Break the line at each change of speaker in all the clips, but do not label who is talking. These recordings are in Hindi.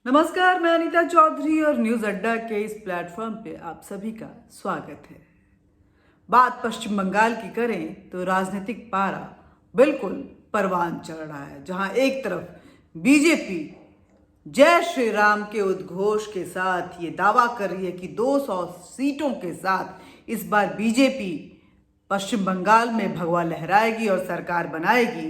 नमस्कार, मैं अनीता चौधरी और न्यूज अड्डा के इस प्लेटफॉर्म पे आप सभी का स्वागत है। बात पश्चिम बंगाल की करें तो राजनीतिक पारा बिल्कुल परवान चढ़ रहा है, जहां एक तरफ बीजेपी जय श्री राम के उद्घोष के साथ ये दावा कर रही है कि 200 सीटों के साथ इस बार बीजेपी पश्चिम बंगाल में भगवा लहराएगी और सरकार बनाएगी।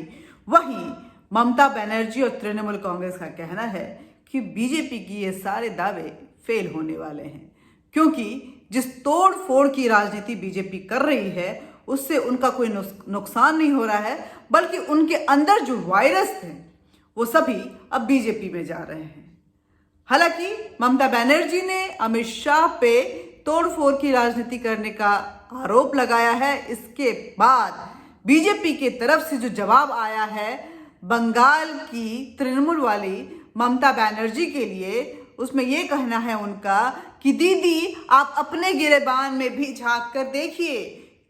वहीं ममता बनर्जी और तृणमूल कांग्रेस का कहना है कि बीजेपी की ये सारे दावे फेल होने वाले हैं, क्योंकि जिस तोड़ फोड़ की राजनीति बीजेपी कर रही है उससे उनका कोई नुकसान नहीं हो रहा है, बल्कि उनके अंदर जो वायरस थे वो सभी अब बीजेपी में जा रहे हैं। हालांकि ममता बनर्जी ने अमित शाह पे तोड़ फोड़ की राजनीति करने का आरोप लगाया है। इसके बाद बीजेपी की तरफ से जो जवाब आया है बंगाल की तृणमूल वाली ममता बनर्जी के लिए, उसमें यह कहना है उनका कि दीदी आप अपने गिरेबान में भी झांक कर देखिए,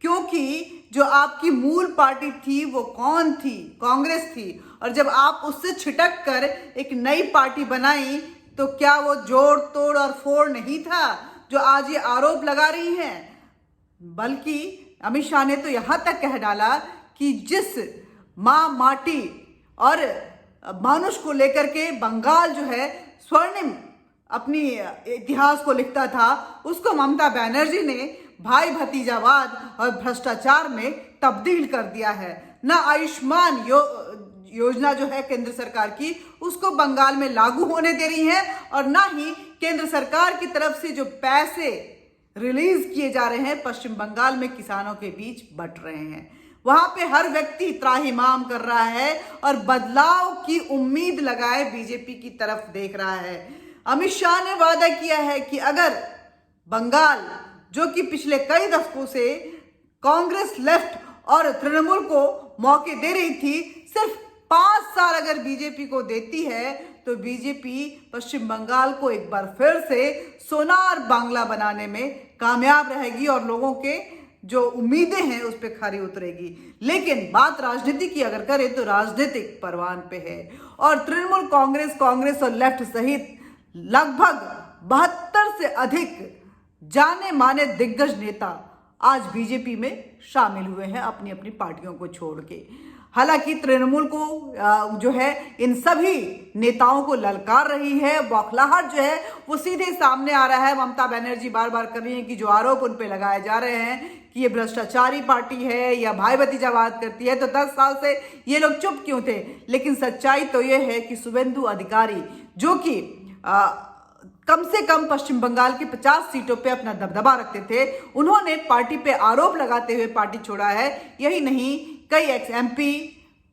क्योंकि जो आपकी मूल पार्टी थी वो कौन थी? कांग्रेस थी। और जब आप उससे छिटक कर एक नई पार्टी बनाई तो क्या वो जोड़ तोड़ और फोड़ नहीं था जो आज ये आरोप लगा रही हैं? बल्कि अमित शाह ने तो यहां तक कह डाला कि जिस माँ माटी और मानुष को लेकर के बंगाल जो है स्वर्णिम अपनी इतिहास को लिखता था, उसको ममता बनर्जी ने भाई भतीजावाद और भ्रष्टाचार में तब्दील कर दिया है। ना आयुष्मान योजना जो है केंद्र सरकार की, उसको बंगाल में लागू होने दे रही है, और ना ही केंद्र सरकार की तरफ से जो पैसे रिलीज किए जा रहे हैं पश्चिम बंगाल में किसानों के बीच बंट रहे हैं। वहां पे हर व्यक्ति त्राहिमाम कर रहा है और बदलाव की उम्मीद लगाए बीजेपी की तरफ देख रहा है। अमित शाह ने वादा किया है कि अगर बंगाल, जो कि पिछले कई दशकों से कांग्रेस लेफ्ट और तृणमूल को मौके दे रही थी, सिर्फ 5 साल अगर बीजेपी को देती है तो बीजेपी पश्चिम बंगाल को एक बार फिर से सोनार बांग्ला बनाने में कामयाब रहेगी और लोगों के जो उम्मीदें हैं उस पर खरी उतरेगी। लेकिन बात राजनीति की अगर करें तो राजनीतिक परवान पे है, और तृणमूल कांग्रेस और लेफ्ट सहित लगभग 72 से अधिक जाने माने दिग्गज नेता आज बीजेपी में शामिल हुए हैं अपनी अपनी पार्टियों को छोड़ के। हालांकि तृणमूल को जो है इन सभी नेताओं को ललकार रही है, बौखलाहट जो है वो सीधे सामने आ रहा है। ममता बनर्जी बार बार कर रही है कि जो आरोप उन पे लगाए जा रहे हैं कि ये भ्रष्टाचारी पार्टी है या भाई भतीजावाद करती है, तो 10 साल से ये लोग चुप क्यों थे? लेकिन सच्चाई तो ये है कि शुभेंदु अधिकारी, जो कि कम से कम पश्चिम बंगाल की 50 सीटों पे अपना दबदबा रखते थे, उन्होंने पार्टी पे आरोप लगाते हुए पार्टी छोड़ा है। यही नहीं, कई एक्स MP,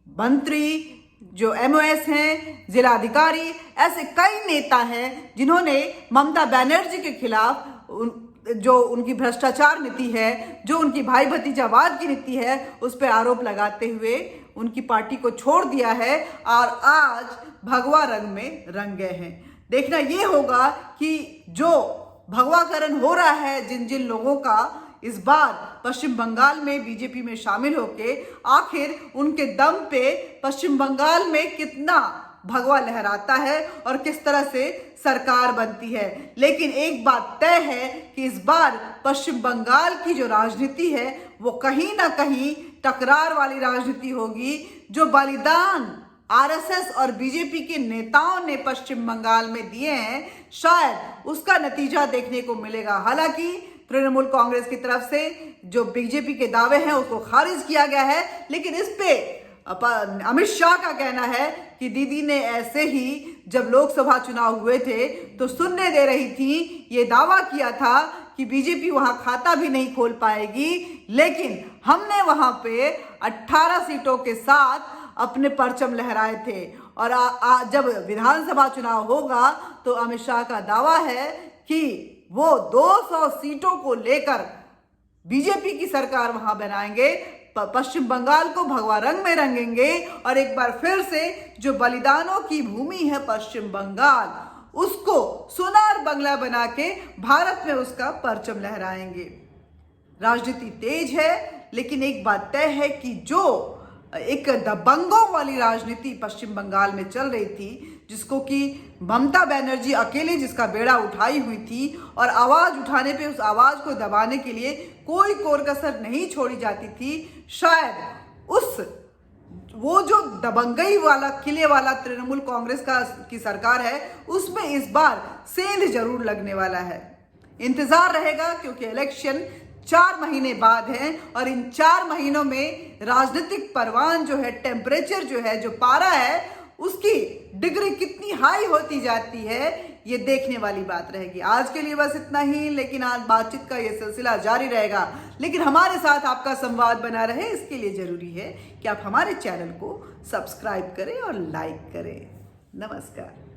मंत्री, जो MOS हैं, जिला अधिकारी, ऐसे कई नेता हैं जिन्होंने ममता बनर्जी के खिलाफ जो उनकी भ्रष्टाचार नीति है, जो उनकी भाई भतीजावाद की नीति है, उस पर आरोप लगाते हुए उनकी पार्टी को छोड़ दिया है और आज भगवा रंग में रंग गए हैं। देखना ये होगा कि जो भगवाकरण हो रहा है जिन जिन लोगों का इस बार पश्चिम बंगाल में बीजेपी में शामिल होके, आखिर उनके दम पे पश्चिम बंगाल में कितना भगवा लहराता है और किस तरह से सरकार बनती है। लेकिन एक बात तय है कि इस बार पश्चिम बंगाल की जो राजनीति है वो कहीं ना कहीं टकरार वाली राजनीति होगी। जो बलिदान RSS और बीजेपी के नेताओं ने पश्चिम बंगाल में दिए हैं, शायद उसका नतीजा देखने को मिलेगा। हालांकि तृणमूल कांग्रेस की तरफ से जो बीजेपी के दावे हैं उसको खारिज किया गया है, लेकिन इस पे अमित शाह का कहना है कि दीदी ने ऐसे ही जब लोकसभा चुनाव हुए थे तो सुनने दे रही थी, ये दावा किया था कि बीजेपी वहां खाता भी नहीं खोल पाएगी, लेकिन हमने वहां पे 18 सीटों के साथ अपने परचम लहराए थे। और जब विधानसभा चुनाव होगा तो अमित शाह का दावा है कि वो 200 सीटों को लेकर बीजेपी की सरकार वहां बनाएंगे, पश्चिम बंगाल को भगवा रंग में रंगेंगे और एक बार फिर से जो बलिदानों की भूमि है पश्चिम बंगाल, उसको सोनार बंगला बना के भारत में उसका परचम लहराएंगे। राजनीति तेज है, लेकिन एक बात तय है कि जो एक दबंगों वाली राजनीति पश्चिम बंगाल में चल रही थी, जिसको कि ममता बनर्जी अकेले जिसका बेड़ा उठाई हुई थी और आवाज उठाने पे उस आवाज को दबाने के लिए कोई कोर कसर नहीं छोड़ी जाती थी। शायद वो जो दबंगई वाला किले वाला तृणमूल कांग्रेस की सरकार है उसमें इस बार सेंध जरूर लगने वाला है। इंतजार रहेगा क्योंकि इलेक्शन 4 महीने बाद है और इन 4 महीनों में राजनीतिक परवान जो है, टेम्परेचर जो है, जो पारा है, उसकी डिग्री कितनी हाई होती जाती है, ये देखने वाली बात रहेगी। आज के लिए बस इतना ही, लेकिन आज बातचीत का ये सिलसिला जारी रहेगा। लेकिन हमारे साथ आपका संवाद बना रहे इसके लिए जरूरी है कि आप हमारे चैनल को सब्सक्राइब करें और लाइक करें। नमस्कार।